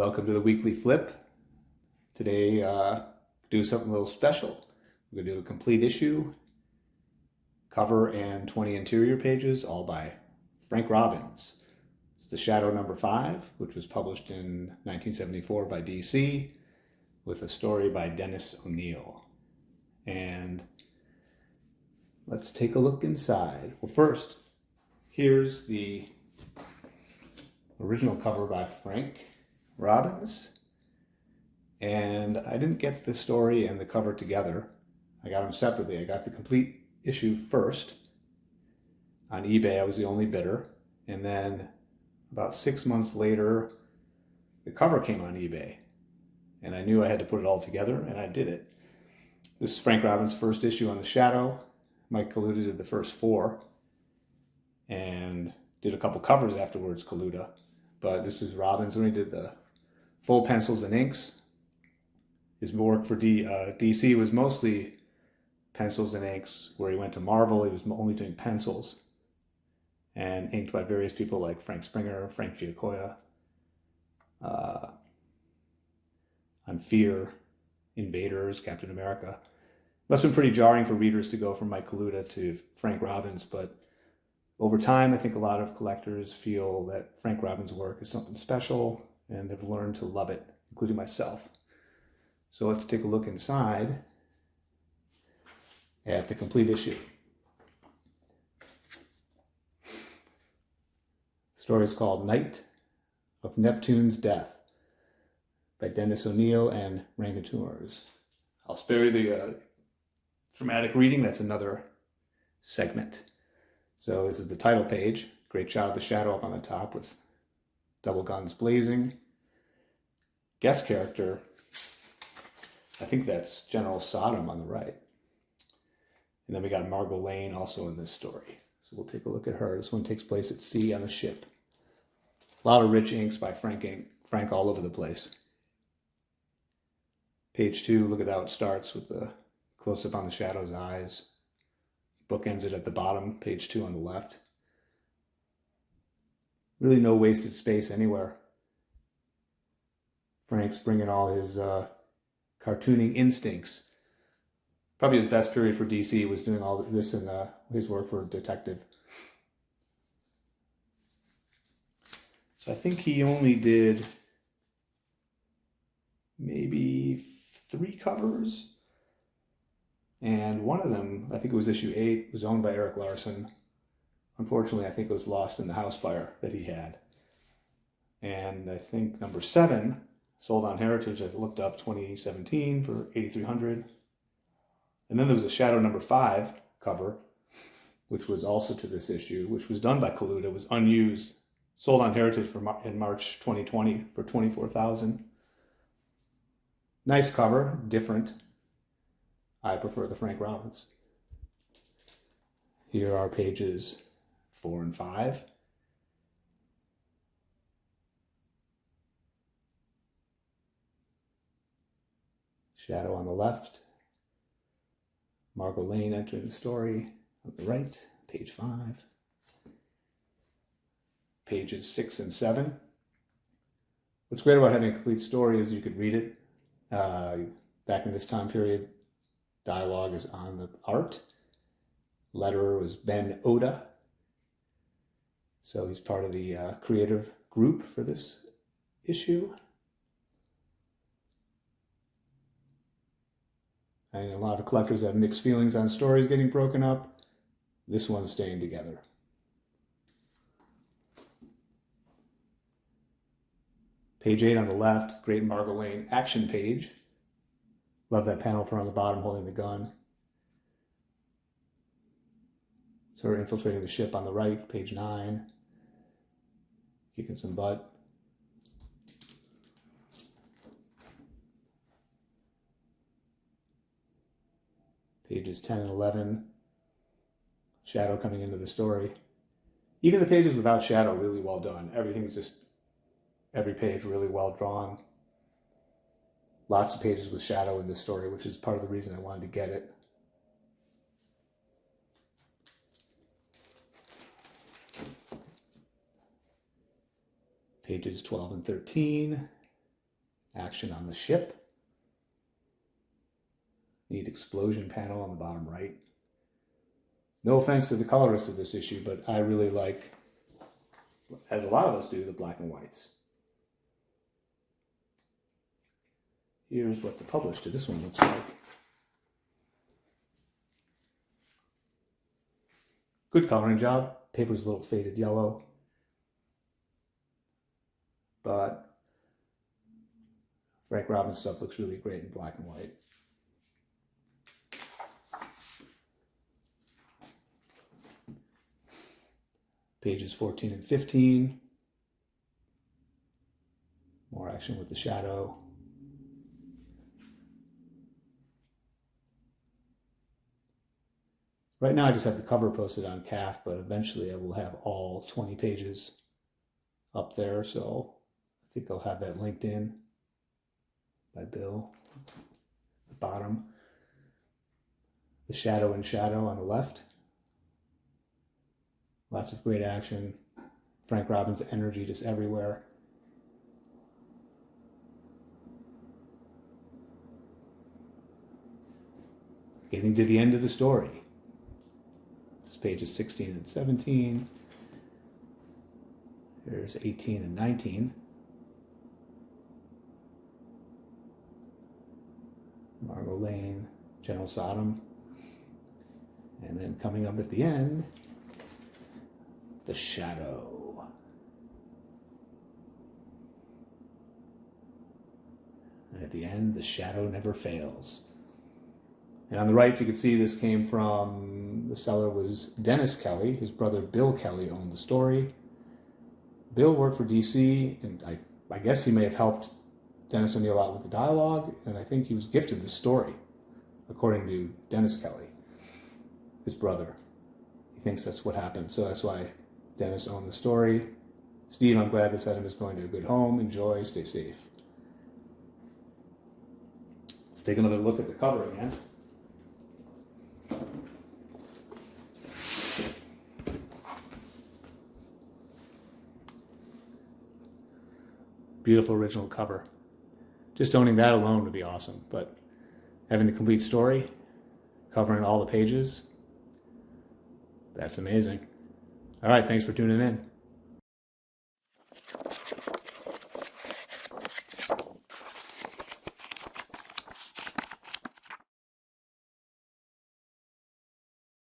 Welcome to the weekly flip. Today, do something a little special. We're going to do a complete issue, cover and 20 interior pages, all by Frank Robbins. It's the Shadow number 5, which was published in 1974 by DC, with a story by Dennis O'Neil. And let's take a look inside. Well, first, here's the original cover by Frank Robbins. And I didn't get the story and the cover together. I got them separately. I got the complete issue first on eBay. I was the only bidder. And then about 6 months later, the cover came on eBay. And I knew I had to put it all together, and I did it. This is Frank Robbins' first issue on the Shadow. Mike Kaluta did the first 4. And did a couple covers afterwards, Kaluta. But this was Robbins when he did the full pencils and inks. His work for DC was mostly pencils and inks. Where he went to Marvel, he was only doing pencils. And inked by various people like Frank Springer, Frank Giacoya, on Fear, Invaders, Captain America. Must have been pretty jarring for readers to go from Mike Kaluta to Frank Robbins, but over time, I think a lot of collectors feel that Frank Robbins' work is something special and have learned to love it, including myself. So let's take a look inside at the complete issue. The story is called Night of Neptune's Death by Dennis O'Neil and Rangatours. I'll spare you the dramatic reading. That's another segment. So this is the title page. Great shot of the shadow up on the top with double guns blazing. Guest character, I think that's General Sodom on the right. And then we got Margot Lane also in this story. So we'll take a look at her. This one takes place at sea on a ship. A lot of rich inks by Frank all over the place. Page 2, look at how it starts with the close-up on the shadow's eyes. Bookends it at the bottom, page 2 on the left. Really no wasted space anywhere. Frank's bringing all his cartooning instincts. Probably his best period for DC was doing all this in his work for Detective. So I think he only did maybe 3 covers. And one of them, I think it was issue 8, was owned by Eric Larson. Unfortunately, I think it was lost in the house fire that he had. And I think number 7, sold on Heritage, I looked up 2017 for $8,300. And then there was a Shadow number 5 cover, which was also to this issue, which was done by Kaluta, was unused, sold on Heritage in March 2020 for $24,000. Nice cover, different. I prefer the Frank Robbins. Here are pages 4 and 5. Shadow on the left. Margot Lane entering the story on the right, page 5. Pages 6 and 7. What's great about having a complete story is you could read it. Back in this time period, dialogue is on the art. Letterer was Ben Oda. So he's part of the creative group for this issue. And a lot of collectors have mixed feelings on stories getting broken up. This one's staying together. Page 8 on the left, great Margot Lane action page. Love that panel from on the bottom holding the gun. So we're infiltrating the ship on the right, page 9. Kicking some butt. Pages 10 and 11. Shadow coming into the story. Even the pages without shadow, really well done. Everything's just, every page really well drawn. Lots of pages with shadow in this story, which is part of the reason I wanted to get it. Pages 12 and 13. action on the ship. Neat explosion panel on the bottom right. No offense to the colorist of this issue, but I really like, as a lot of us do, the black and whites. Here's what the publish to this one looks like. Good coloring job. Paper's a little faded yellow, but Frank Robbins stuff looks really great in black and white. Pages 14 and 15. More action with the shadow. Right now I just have the cover posted on CAF, but eventually I will have all 20 pages up there, so I think I'll have that linked in by Bill. The bottom. The shadow and shadow on the left. Lots of great action. Frank Robbins' energy just everywhere. Getting to the end of the story. This is pages 16 and 17. There's 18 and 19. Margot Lane, General Sodom. And then coming up at the end, the shadow. And at the end, the shadow never fails. And on the right, you can see this came from, the seller was Dennis Kelly. His brother Bill Kelly owned the story. Bill worked for DC, and I guess he may have helped Dennis O'Neil out with the dialogue, and I think he was gifted the story, according to Dennis Kelly, his brother. He thinks that's what happened, so that's why Dennis owned the story. Steve, I'm glad this item is going to a good home. Enjoy, stay safe. Let's take another look at the cover again. Beautiful original cover. Just owning that alone would be awesome, but having the complete story, covering all the pages, that's amazing. All right, thanks for tuning in.